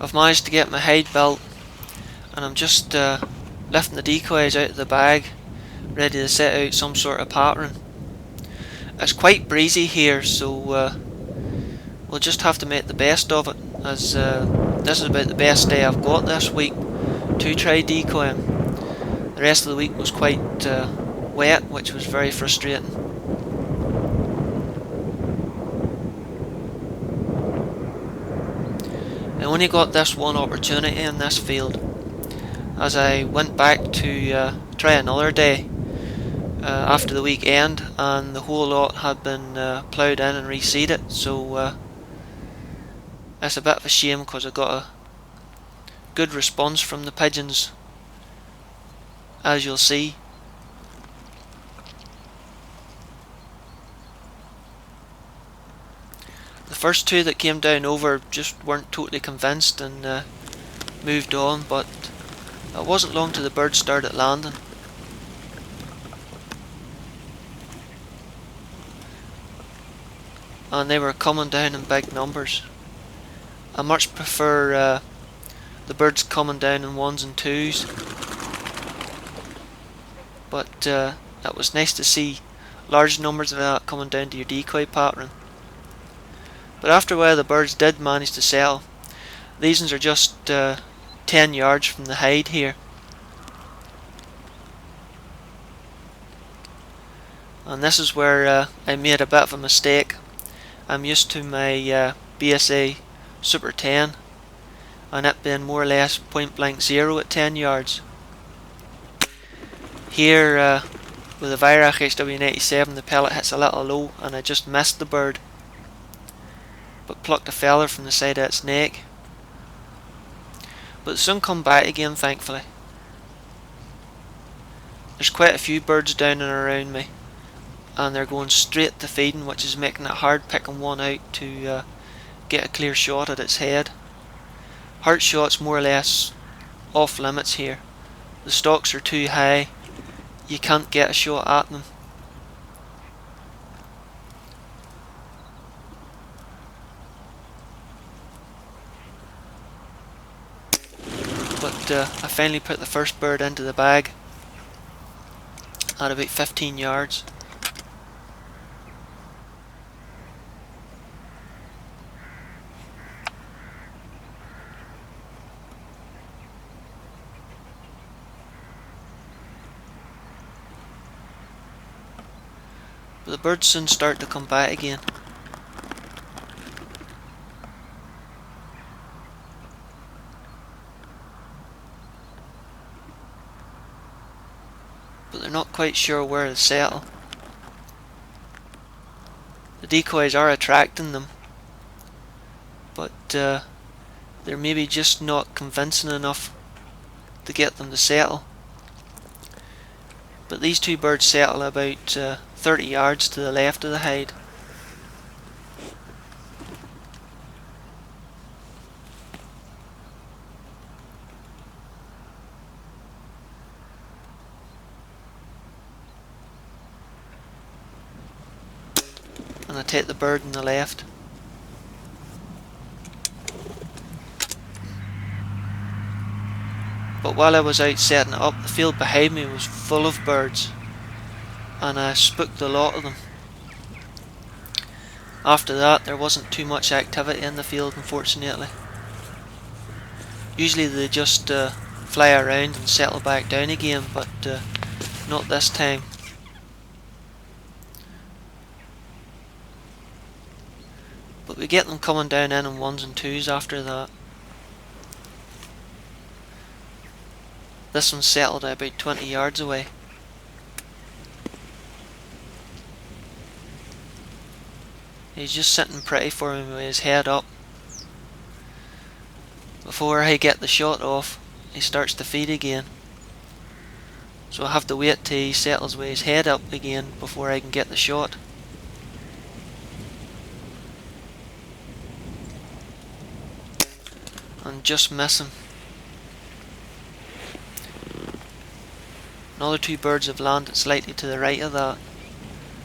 I've managed to get my hide built, and I'm just lifting the decoys out of the bag, ready to set out some sort of pattern. It's quite breezy here, so we'll just have to make the best of it, as this is about the best day I've got this week to try decoying. The rest of the week was quite wet, which was very frustrating. I only got this one opportunity in this field, as I went back to try another day after the weekend, and the whole lot had been ploughed in and reseeded, so it's a bit of a shame because I got a good response from the pigeons, as you'll see. The first two that came down over just weren't totally convinced and moved on, but it wasn't long till the birds started landing. And they were coming down in big numbers. I much prefer the birds coming down in ones and twos, but it was nice to see large numbers of that coming down to your decoy pattern. But after a while the birds did manage to settle. These ones are just 10 yards from the hide here. And this is where I made a bit of a mistake. I'm used to my BSA Super 10 and it being more or less point blank zero at 10 yards. Here with the Weihrauch HW97 the pellet hits a little low and I just missed the bird, but plucked a feather from the side of its neck. But it soon come back again, thankfully. There's quite a few birds down and around me, and they're going straight to feeding, which is making it hard picking one out to get a clear shot at its head. Heart shots more or less off limits here. The stalks are too high, you can't get a shot at them. But I finally put the first bird into the bag at about 15 yards. But the birds soon start to come back again. But they're not quite sure where to settle. The decoys are attracting them, but they're maybe just not convincing enough to get them to settle. But these two birds settle about 30 yards to the left of the hide. And I take the bird on the left. But while I was out setting it up, the field behind me was full of birds, and I spooked a lot of them. After that there wasn't too much activity in the field, unfortunately. Usually they just fly around and settle back down again, but not this time. But we get them coming down in ones and twos after that. This one settled at about 20 yards away. He's just sitting pretty for me with his head up. Before I get the shot off, he starts to feed again. So I have to wait till he settles with his head up again before I can get the shot. And just miss him. Another two birds have landed slightly to the right of that.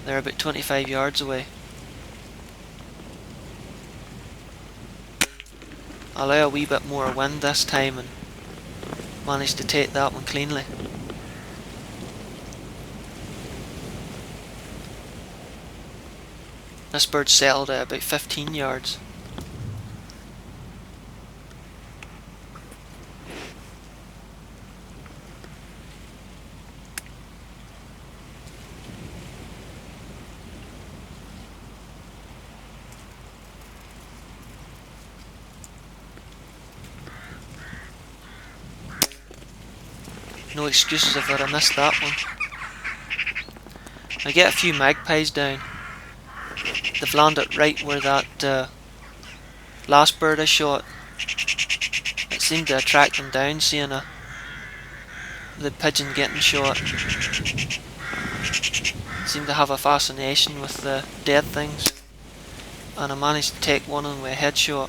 They're about 25 yards away. allow a wee bit more wind this time and managed to take that one cleanly. This bird settled at about 15 yards. No excuses if I missed that one. I get a few magpies down. They've landed right where that last bird I shot. It seemed to attract them down, seeing the pigeon getting shot. Seemed to have a fascination with the dead things. And I managed to take one of them with a headshot,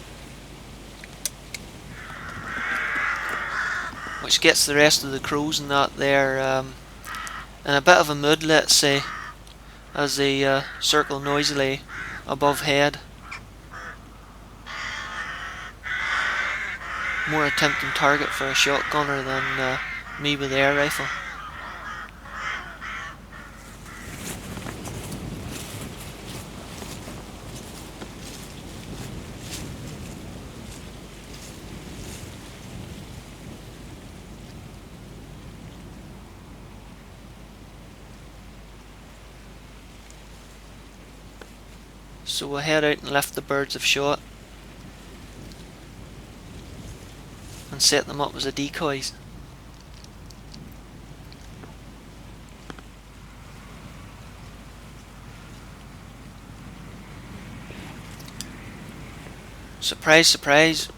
which gets the rest of the crows and that there in a bit of a mood, let's say, as they circle noisily above head. More a tempting target for a shotgunner than me with the air rifle. So we'll head out and lift the birds of shot and set them up as decoys. Surprise, surprise,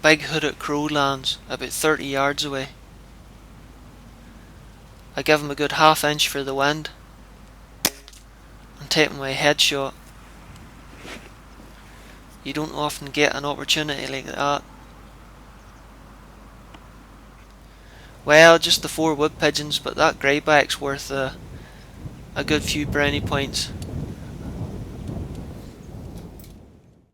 big hooded crow lands about 30 yards away. I give him a good half inch for the wind and take him with a headshot. You don't often get an opportunity like that. Well, just the 4 wood pigeons, but that greyback's worth a good few brownie points.